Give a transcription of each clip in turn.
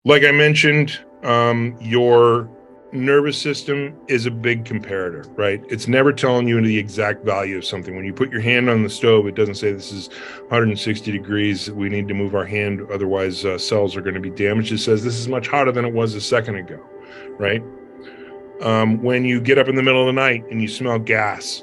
Like I mentioned, your nervous system is a big comparator, right? It's never telling you the exact value of something. When you put your hand on the stove, it doesn't say this is 160 degrees. We need to move our hand, otherwise cells are going to be damaged. It says this is much hotter than it was a second ago, right? When you get up in the middle of the night and you smell gas,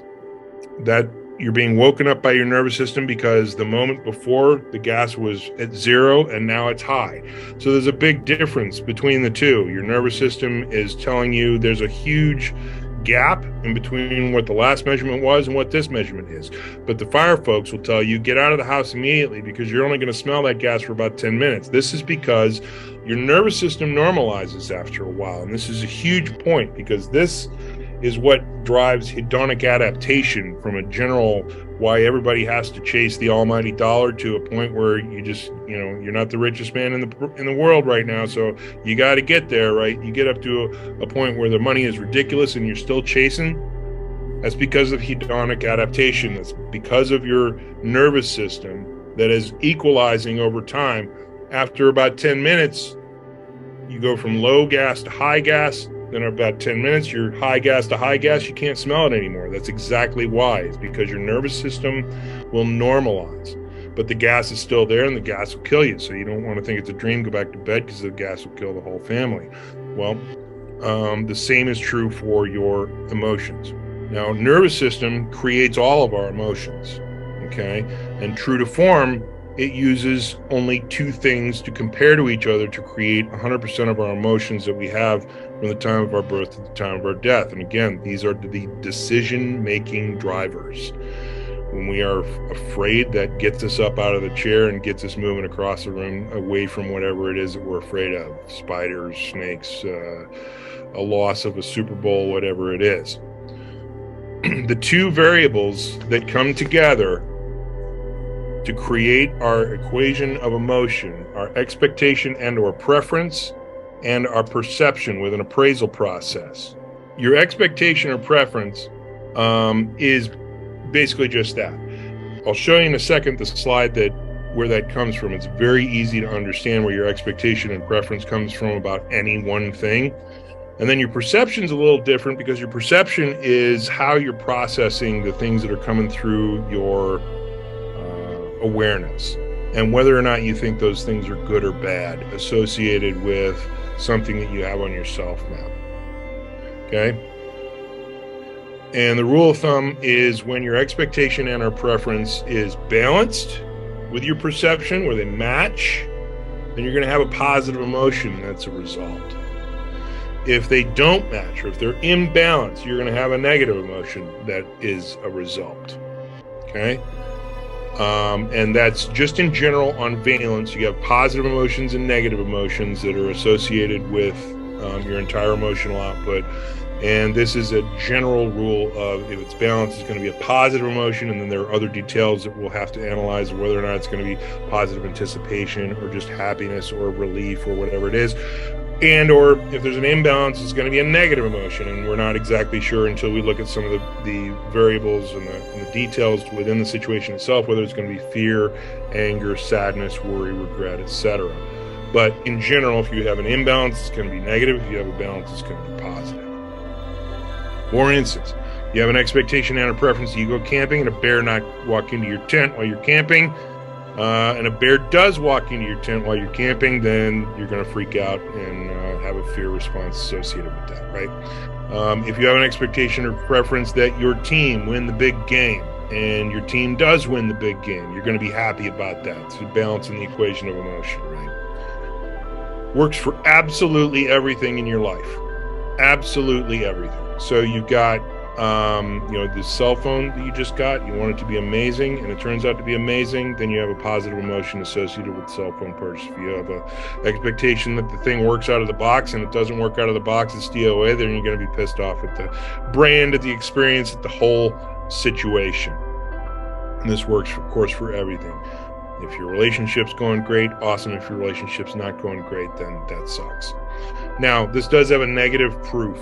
that you're being woken up by your nervous system because the moment before the gas was at zero and now it's high. So there's a big difference between the two. Your nervous system is telling you there's a huge gap in between what the last measurement was and what this measurement is. But the fire folks will tell you get out of the house immediately because you're only going to smell that gas for about 10 minutes. This is because your nervous system normalizes after a while. And this is a huge point because this is what drives hedonic adaptation from a general why everybody has to chase the almighty dollar to a point where you just, you're not the richest man in the world right now, so you got to get there, right? You get up to a point where the money is ridiculous and you're still chasing. That's because of hedonic adaptation. That's because of your nervous system that is equalizing over time. After about 10 minutes, you go from low gas to high gas. Then about 10 minutes, you're high gas to high gas, you can't smell it anymore. That's exactly why. It's because your nervous system will normalize. But the gas is still there and the gas will kill you. So you don't want to think it's a dream, go back to bed because the gas will kill the whole family. Well, the same is true for your emotions. Now, nervous system creates all of our emotions, okay? And true to form, it uses only two things to compare to each other to create 100% of our emotions that we have from the time of our birth to the time of our death. And again, these are the decision-making drivers. When we are afraid, that gets us up out of the chair and gets us moving across the room away from whatever it is that we're afraid of. Spiders, snakes, a loss of a Super Bowl, whatever it is. The two variables that come together to create our equation of emotion, our expectation and or preference, and our perception with an appraisal process. Your expectation or preference is basically just that. I'll show you in a second the slide where that comes from. It's very easy to understand where your expectation and preference comes from about any one thing. And then your perception is a little different because your perception is how you're processing the things that are coming through your awareness and whether or not you think those things are good or bad associated with something that you have on your self map. Okay? And the rule of thumb is when your expectation and or preference is balanced with your perception, where they match, then you're going to have a positive emotion that's a result. If they don't match or if they're imbalanced, you're going to have a negative emotion that is a result. Okay? And that's just in general on valence. You have positive emotions and negative emotions that are associated with your entire emotional output. And this is a general rule of if it's balanced, it's going to be a positive emotion. And then there are other details that we'll have to analyze whether or not it's going to be positive anticipation or just happiness or relief or whatever it is. And or if there's an imbalance, it's going to be a negative emotion, and we're not exactly sure until we look at some of the variables and the details within the situation itself, whether it's going to be fear, anger, sadness, worry, regret, etc. But in general, if you have an imbalance, it's going to be negative. If you have a balance, it's going to be positive. For instance, you have an expectation and a preference that you go camping and a bear not walk into your tent while you're camping, and a bear does walk into your tent while you're camping, then you're going to freak out and have a fear response associated with that, right? If you have an expectation or preference that your team win the big game and your team does win the big game, you're going to be happy about that. It's balancing the equation of emotion, right? Works for absolutely everything in your life. Absolutely everything. So you've got this cell phone that you just got, you want it to be amazing, and it turns out to be amazing, then you have a positive emotion associated with cell phone purchase. If you have a expectation that the thing works out of the box and it doesn't work out of the box, it's DOA, then you're going to be pissed off at the brand, at the experience, at the whole situation. And this works, of course, for everything. If your relationship's going great, awesome. If your relationship's not going great, then that sucks. Now, this does have a negative proof.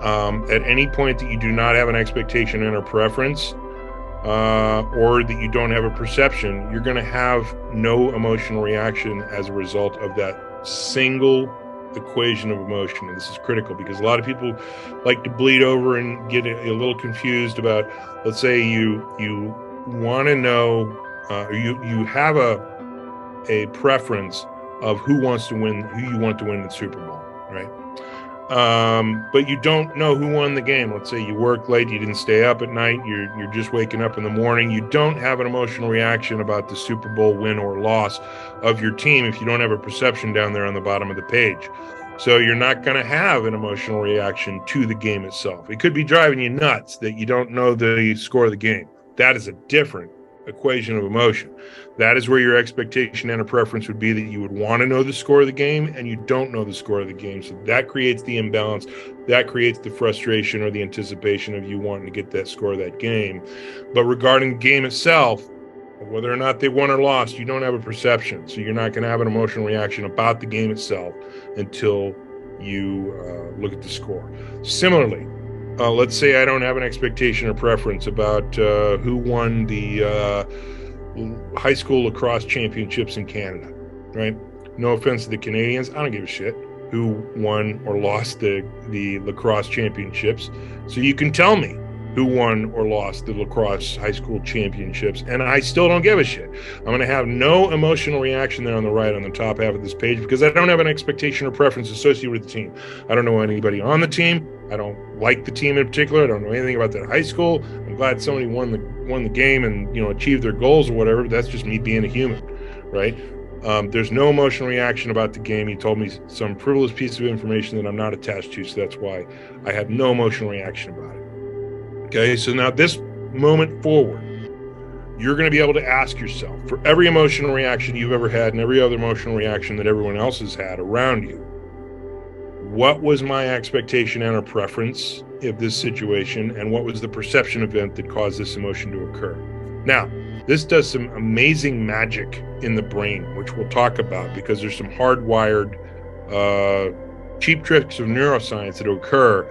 At any point that you do not have an expectation and a preference, or that you don't have a perception, you're going to have no emotional reaction as a result of that single equation of emotion. And this is critical because a lot of people like to bleed over and get a little confused about, let's say you want to know, or you have a preference of who you want to win the Super Bowl, right? But you don't know who won the game. Let's say you work late, you didn't stay up at night, you're just waking up in the morning. You don't have an emotional reaction about the Super Bowl win or loss of your team if you don't have a perception down there on the bottom of the page. So you're not going to have an emotional reaction to the game itself. It could be driving you nuts that you don't know the score of the game. That is a different equation of emotion. That is where your expectation and a preference would be that you would want to know the score of the game and you don't know the score of the game. So that creates the imbalance. That creates the frustration or the anticipation of you wanting to get that score of that game. But regarding the game itself, whether or not they won or lost, you don't have a perception. So you're not going to have an emotional reaction about the game itself until you look at the score. Similarly, let's say I don't have an expectation or preference about who won the high school lacrosse championships in Canada, right? No offense to the Canadians. I don't give a shit who won or lost the lacrosse championships. So you can tell me who won or lost the lacrosse high school championships, and I still don't give a shit. I'm going to have no emotional reaction there on the right, on the top half of this page, because I don't have an expectation or preference associated with the team. I don't know anybody on the team. I don't like the team in particular. I don't know anything about that high school. I'm glad somebody won the game and achieved their goals or whatever. But that's just me being a human, right? There's no emotional reaction about the game. He told me some frivolous piece of information that I'm not attached to, so that's why I have no emotional reaction about it. Okay, so now this moment forward, you're going to be able to ask yourself, for every emotional reaction you've ever had and every other emotional reaction that everyone else has had around you, what was my expectation and or preference of this situation, and what was the perception event that caused this emotion to occur? Now, this does some amazing magic in the brain, which we'll talk about, because there's some hardwired cheap tricks of neuroscience that occur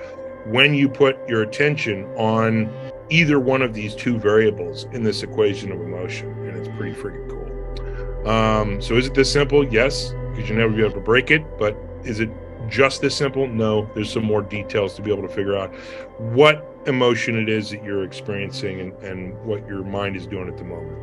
when you put your attention on either one of these two variables in this equation of emotion, and it's pretty freaking cool. So is it this simple? Yes, because you'll never be able to break it. But is it just this simple? No, there's some more details to be able to figure out what emotion it is that you're experiencing and what your mind is doing at the moment.